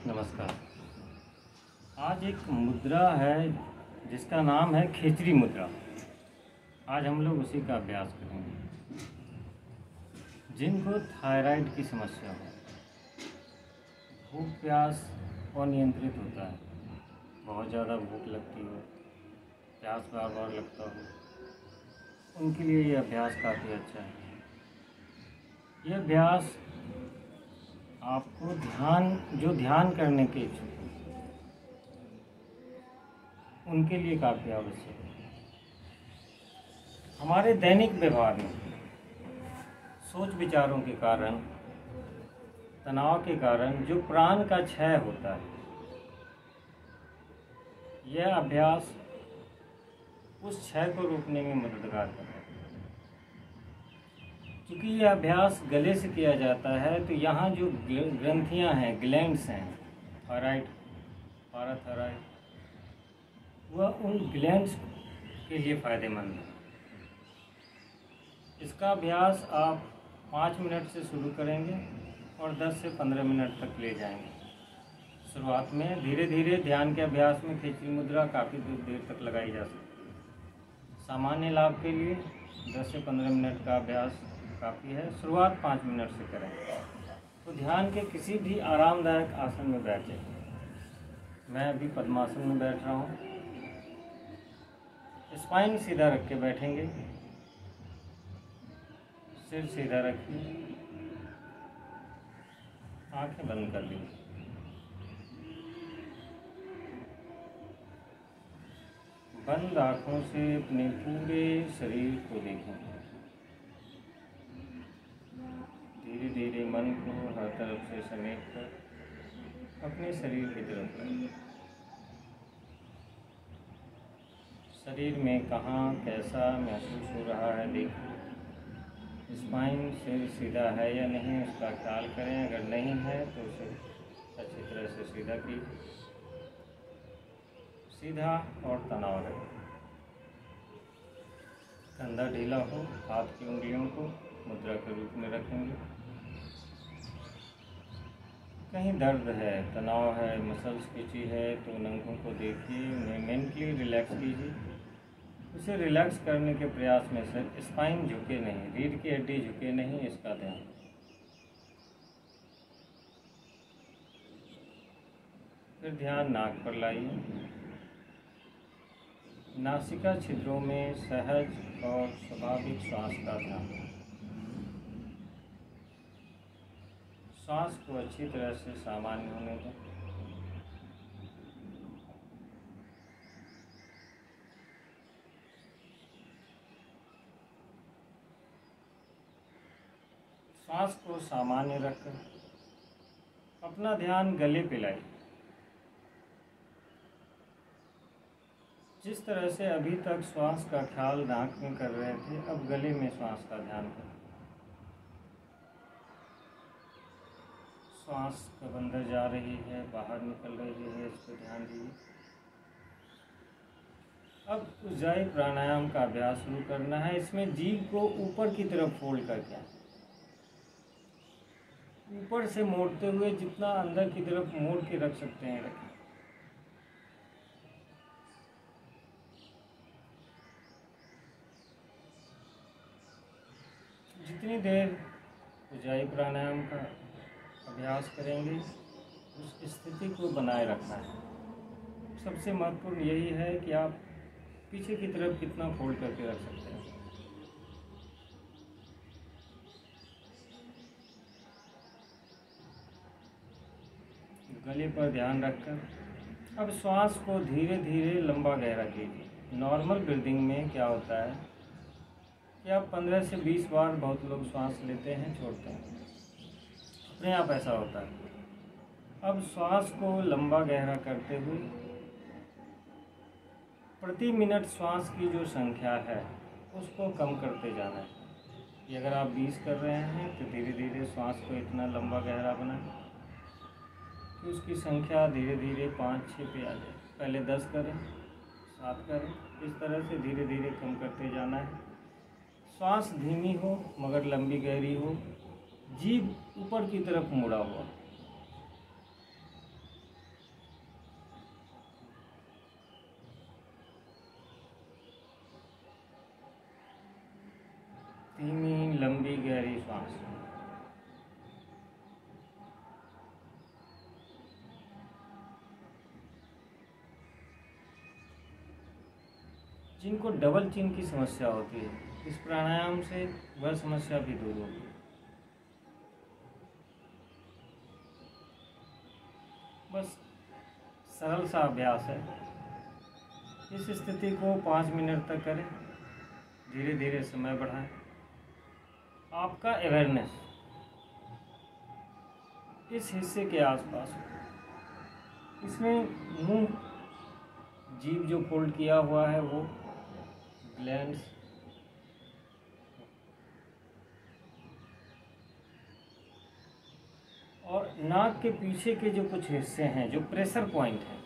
नमस्कार। आज एक मुद्रा है जिसका नाम है खेचरी मुद्रा। आज हम लोग उसी का अभ्यास करेंगे। जिनको थायराइड की समस्या हो, भूख प्यास अनियंत्रित होता है, बहुत ज़्यादा भूख लगती हो, प्यास बार बार लगता हो, उनके लिए ये अभ्यास काफ़ी अच्छा है। ये अभ्यास आपको ध्यान करने के इच्छुक उनके लिए काफ़ी आवश्यक है। हमारे दैनिक व्यवहार में सोच विचारों के कारण, तनाव के कारण जो प्राण का क्षय होता है, यह अभ्यास उस क्षय को रोकने में मददगार करता है। क्योंकि यह अभ्यास गले से किया जाता है तो यहाँ जो ग्रंथियाँ हैं, ग्लैंड्स हैं, थायराइड, पाराथायराइड, वह उन ग्लैंड्स के लिए फ़ायदेमंद है। इसका अभ्यास आप 5 मिनट से शुरू करेंगे और 10 से 15 मिनट तक ले जाएंगे। शुरुआत में धीरे धीरे ध्यान के अभ्यास में खेचरी मुद्रा काफ़ी देर तक लगाई जा सकती है। सामान्य लाभ के लिए 10 से 15 मिनट का अभ्यास काफ़ी है। शुरुआत 5 मिनट से करें। तो ध्यान के किसी भी आरामदायक आसन में बैठें। मैं अभी पद्मासन में बैठ रहा हूँ। स्पाइन सीधा रख के बैठेंगे, सिर सीधा रखिए, आंखें बंद कर लीजिए। बंद आँखों से अपने पूरे शरीर को देखें। धीरे धीरे मन को हर तरफ से समेट कर अपने शरीर की तरफ लाइए। शरीर में कहाँ कैसा महसूस हो रहा है देखिए। स्पाइन सिर सीधा है या नहीं, उसका ख्याल करें। अगर नहीं है तो उसे अच्छी तरह से सीधा कीजिए। सीधा और तनाव रखें। कंधा ढीला हो, हाथ की उंगलियों को मुद्रा के रूप में रखेंगे। कहीं दर्द है, तनाव है, मसल्स खींची है तो उन अंगों को देखिए, उन्हें मेंटली रिलैक्स कीजिए। उसे रिलैक्स करने के प्रयास में से स्पाइन झुके नहीं, रीढ़ की हड्डी झुके नहीं, इसका ध्यान। फिर ध्यान नाक पर लाइए। नासिका छिद्रों में सहज और स्वाभाविक श्वास का ध्यान। श्वास को अच्छी तरह से सामान्य होने दें। श्वास को सामान्य रखकर अपना ध्यान गले पे लाइए। जिस तरह से अभी तक श्वास का ख्याल नाक में कर रहे थे, अब गले में श्वास का ध्यान करें। श्वास कब अंदर जा रही है, बाहर निकल रही है, इस पर ध्यान दीजिए। अब उज्जाई प्राणायाम का अभ्यास शुरू करना है। इसमें जीभ को ऊपर की तरफ फोल्ड करके ऊपर से मोड़ते हुए जितना अंदर की तरफ मोड़ के रख सकते हैं रखें। जितनी देर उज्जाई प्राणायाम का अभ्यास करेंगे उस स्थिति को बनाए रखना है। सबसे महत्वपूर्ण यही है कि आप पीछे की तरफ कितना फोल्ड करके रख सकते हैं। गले पर ध्यान रखकर अब श्वास को धीरे धीरे लंबा गहरा कीजिए। नॉर्मल ब्रीदिंग में क्या होता है कि आप 15 से 20 बार, बहुत लोग श्वास लेते हैं छोड़ते हैं, अपने आप ऐसा होता है। अब श्वास को लंबा गहरा करते हुए प्रति मिनट श्वास की जो संख्या है उसको कम करते जाना है। कि अगर आप 20 कर रहे हैं तो धीरे धीरे श्वास को इतना लंबा गहरा बनाएं कि उसकी संख्या धीरे धीरे 5-6 पे आ जाए। पहले 10 करें, 7 करें, इस तरह से धीरे धीरे कम करते जाना है। श्वास धीमी हो मगर लंबी गहरी हो, जीभ ऊपर की तरफ मुड़ा हुआ। जिनको डबल चिन की समस्या होती है, इस प्राणायाम से वह समस्या भी दूर होगी। बस सरल सा अभ्यास है। इस स्थिति को 5 मिनट तक करें, धीरे धीरे समय बढ़ाएं। आपका अवेयरनेस इस हिस्से के आसपास हो। इसमें मुंह, जीभ जो फोल्ड किया हुआ है वो, ग्लैंड्स, और नाक के पीछे के जो कुछ हिस्से हैं, जो प्रेशर पॉइंट हैं,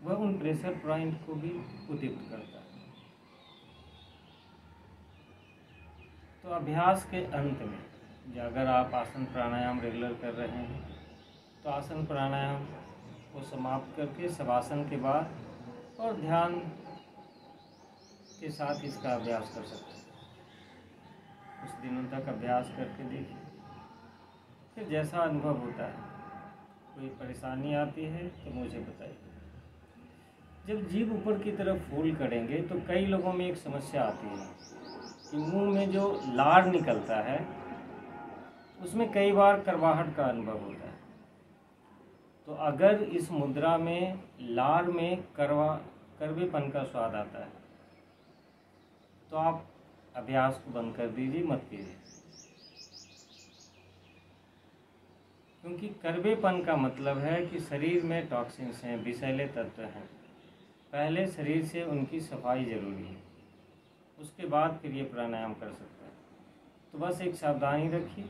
वह उन प्रेशर पॉइंट को भी उद्दीप्त करता है। तो अभ्यास के अंत में अगर आप आसन प्राणायाम रेगुलर कर रहे हैं तो आसन प्राणायाम को समाप्त करके शवासन के बाद और ध्यान के साथ इसका अभ्यास कर सकते हैं। कुछ दिनों तक अभ्यास करके देखिए, फिर जैसा अनुभव होता है। कोई परेशानी आती है तो मुझे बताइए। जब जीभ ऊपर की तरफ फोल्ड करेंगे तो कई लोगों में एक समस्या आती है कि मुंह में जो लार निकलता है उसमें कई बार करवाहट का अनुभव होता है। तो अगर इस मुद्रा में लार में कड़वेपन का स्वाद आता है तो आप अभ्यास को बंद कर दीजिए, मत कीजिए। क्योंकि कड़वेपन का मतलब है कि शरीर में टॉक्सिन्स हैं, विषैले तत्व हैं। पहले शरीर से उनकी सफाई जरूरी है, उसके बाद फिर ये प्राणायाम कर सकते हैं। तो बस एक सावधानी रखिए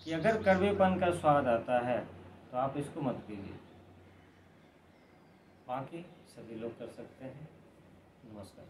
कि अगर कड़वेपन का स्वाद आता है तो आप इसको मत कीजिए। बाकी सभी लोग कर सकते हैं। नमस्कार।